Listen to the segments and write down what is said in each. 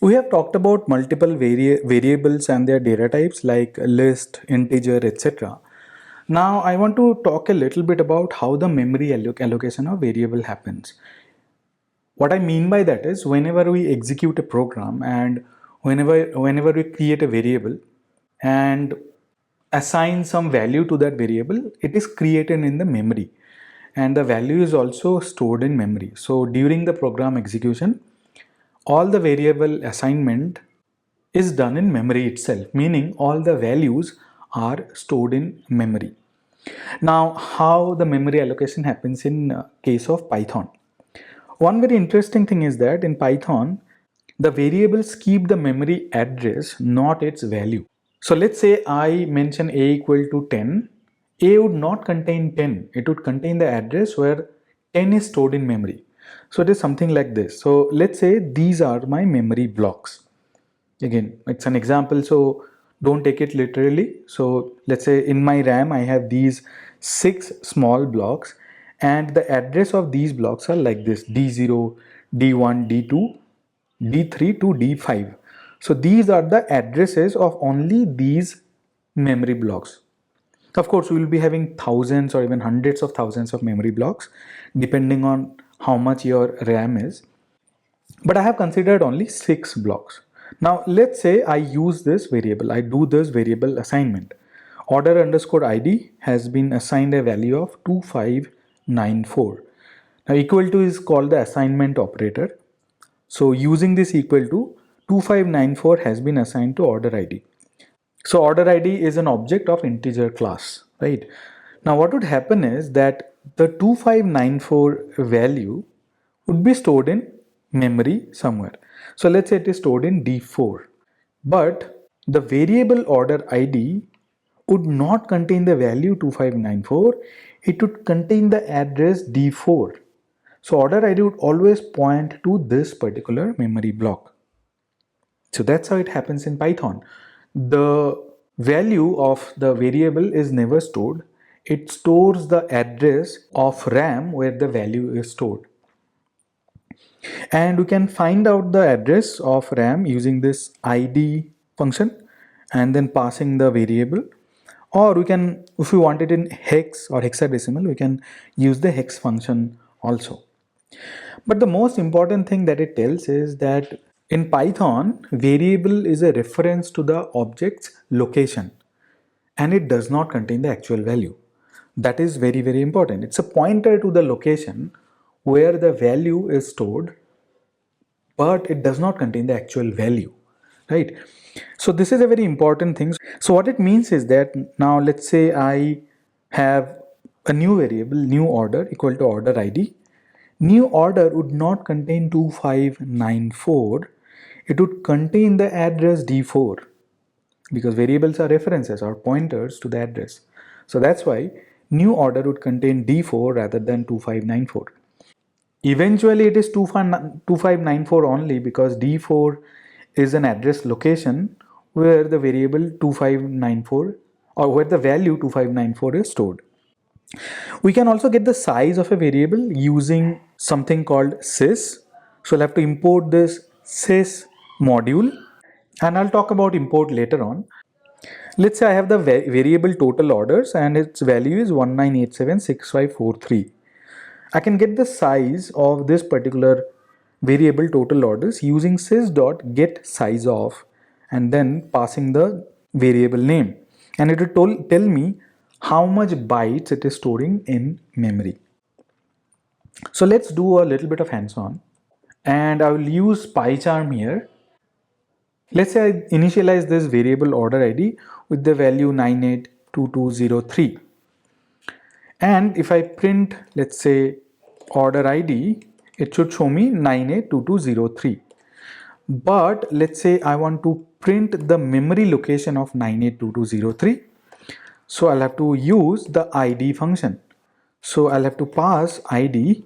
We have talked about multiple variables and their data types like list, integer, etc. Now I want to talk a little bit about how the memory allocation of variable happens. What I mean by that is whenever we execute a program and whenever we create a variable and assign some value to that variable, it is created in the memory and the value is also stored in memory. So during the program execution, all the variable assignment is done in memory itself, meaning all the values are stored in memory. Now, how the memory allocation happens in case of Python? One very interesting thing is that in Python, the variables keep the memory address, not its value. So let's say I mention a equal to 10. A would not contain 10. It would contain the address where 10 is stored in memory. So it is something like this. So let's say these are my memory blocks. Again, it's an example, so don't take it literally. So let's say in my RAM, I have these 6 small blocks and the address of these blocks are like this: D0, D1, D2, D3 to D5. So these are the addresses of only these memory blocks. Of course, we will be having thousands or even hundreds of thousands of memory blocks depending on how much your RAM is. But I have considered only 6 blocks. Now let's say I use this variable, I do this variable assignment. Order underscore ID has been assigned a value of 2594. Now equal to is called the assignment operator. So using this equal to, 2594 has been assigned to order ID. So order ID is an object of integer class, right? Now what would happen is that the 2594 value would be stored in memory somewhere. So let's say it is stored in D4. But the variable order ID would not contain the value 2594. It would contain the address D4. So order ID would always point to this particular memory block. So that's how it happens in Python. The value of the variable is never stored. It stores the address of RAM where the value is stored. And we can find out the address of RAM using this id function and then passing the variable. Or we can, if we want it in hex or hexadecimal, we can use the hex function also. But the most important thing that it tells is that in Python, variable is a reference to the object's location and it does not contain the actual value. That is very, very important. It's a pointer to the location where the value is stored, but it does not contain the actual value, right? So this is a very important thing. So what it means is that now let's say I have a new variable, new order equal to order ID. New order would not contain 2594. It would contain the address D4 because variables are references or pointers to the address. So that's why new order would contain D4 rather than 2594. Eventually it is 2594 only because D4 is an address location where the variable 2594 or where the value 2594 is stored. We can also get the size of a variable using something called sys. So I'll have to import this sys module and I'll talk about import later on. Let's say I have the variable total orders and its value is 19876543. I can get the size of this particular variable total orders using sys.getSizeOf and then passing the variable name, and it will tell me how much bytes it is storing in memory. So let's do a little bit of hands-on and I will use PyCharm here. Let's say I initialize this variable order ID with the value 982203. And if I print, let's say, order ID, it should show me 982203. But let's say I want to print the memory location of 982203. So I'll have to use the ID function. So I'll have to pass ID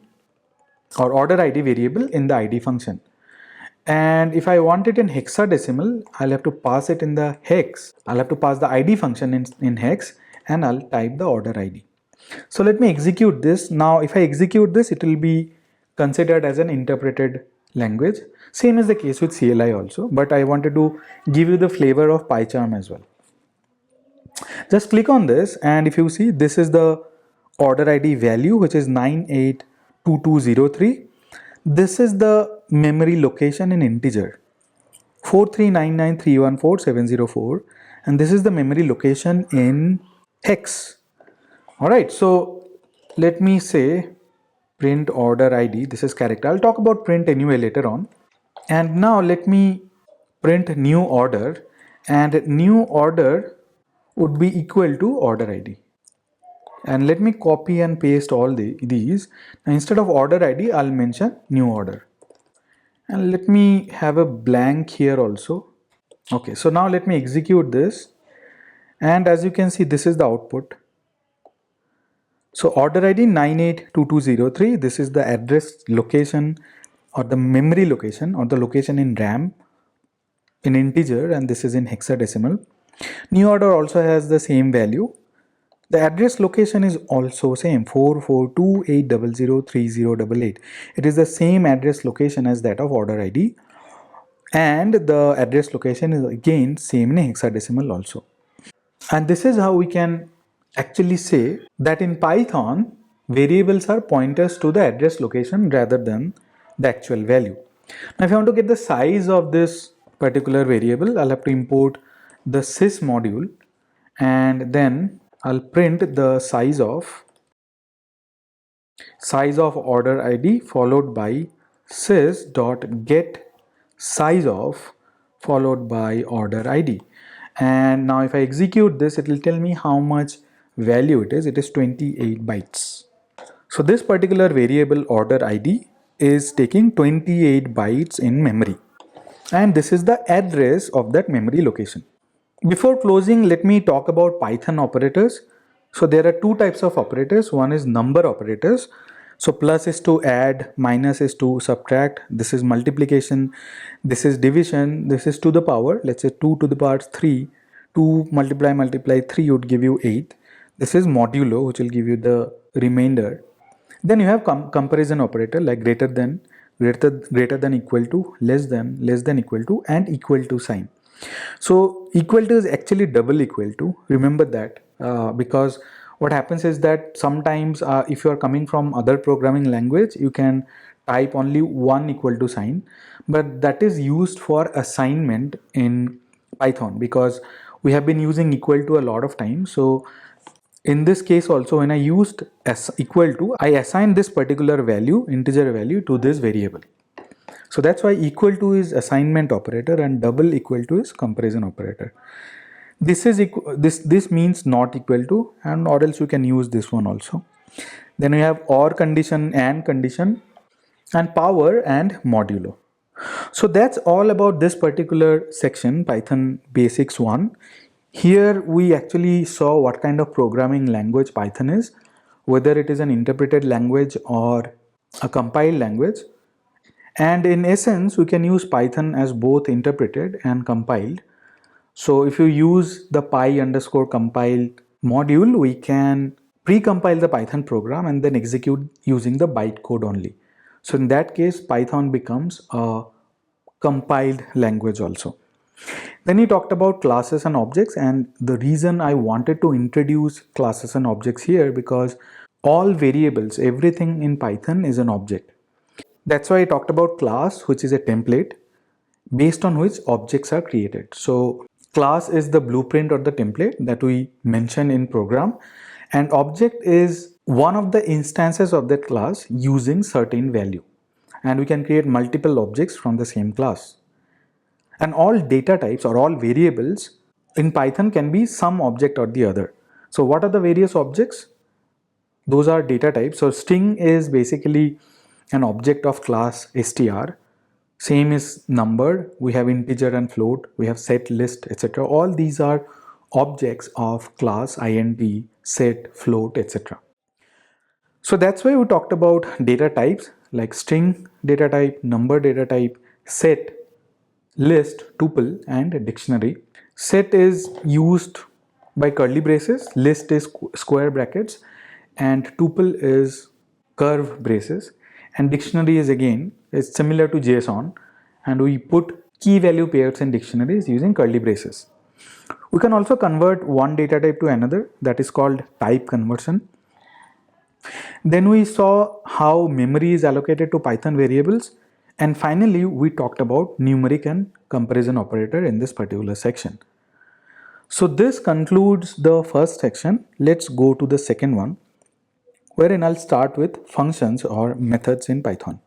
or order ID variable in the ID function. And if I want it in hexadecimal, I'll have to pass it in the hex. I'll have to pass the ID function in hex and I'll type the order ID. So let me execute this. Now if I execute this, it will be considered as an interpreted language. Same is the case with CLI also, but I wanted to give you the flavor of PyCharm as well. Just click on this, and if you see, this is the order ID value, which is 982203. This is the memory location in integer 43993147004, and this is the memory location in hex. All right, so let me say print order ID. This is character. I'll talk about print anyway later on. And now let me print new order, and new order would be equal to order ID. And let me copy and paste all these. Now, instead of order ID, I'll mention new order. And let me have a blank here also. Okay, so now let me execute this. And as you can see, this is the output. So order ID 982203, this is the address location or the memory location or the location in RAM in integer, and this is in hexadecimal. New order also has the same value. The address location is also same 44280030088. It is the same address location as that of order ID, and the address location is again same in hexadecimal also. And this is how we can actually say that in Python, variables are pointers to the address location rather than the actual value. Now, if I want to get the size of this particular variable, I'll have to import the sys module, and then I'll print the size of order ID followed by sys.get size of followed by order ID. And now if I execute this, it will tell me how much value it is. It is 28 bytes. So this particular variable order ID is taking 28 bytes in memory, and this is the address of that memory location. Before closing, let me talk about Python operators. So there are two types of operators. One is number operators. So plus is to add, minus is to subtract, this is multiplication, this is division, this is to the power. Let's say 2 to the power 3. 2 multiply 3 would give you 8. This is modulo, which will give you the remainder. Then you have comparison operator like greater than, greater than equal to, less than equal to, and equal to sign. So equal to is actually double equal to. Remember that because what happens is that sometimes if you are coming from other programming language, you can type only one equal to sign, but that is used for assignment in Python because we have been using equal to a lot of times. So in this case also, when I used equal to, I assigned this particular value, integer value, to this variable. So that's why equal to is assignment operator and double equal to is comparison operator. This is this means not equal to, and or else you can use this one also. Then we have or condition, and power and modulo. So that's all about this particular section, Python Basics 1. Here we actually saw what kind of programming language Python is, whether it is an interpreted language or a compiled language. And in essence, we can use Python as both interpreted and compiled. So if you use the py_compile module, we can pre-compile the Python program and then execute using the bytecode only. So in that case, Python becomes a compiled language also. Then he talked about classes and objects, and the reason I wanted to introduce classes and objects here because all variables, everything in Python is an object. That's why I talked about class, which is a template based on which objects are created. So class is the blueprint or the template that we mention in program, and object is one of the instances of that class using certain value, and we can create multiple objects from the same class. And all data types or all variables in Python can be some object or the other. So what are the various objects? Those are data types. So string is basically an object of class str. Same is number. We have integer and float. We have set, list, etc. All these are objects of class int, set, float, etc. So that's why we talked about data types like string data type, number data type, set, list, tuple, and dictionary. Set is used by curly braces, list is square brackets, and tuple is curve braces, and dictionary is again it's similar to JSON, and we put key value pairs in dictionaries using curly braces. We can also convert one data type to another, that is called type conversion. Then we saw how memory is allocated to Python variables, and finally we talked about numeric and comparison operator in this particular section. So this concludes the first section. Let's go to the second one, wherein I'll start with functions or methods in Python.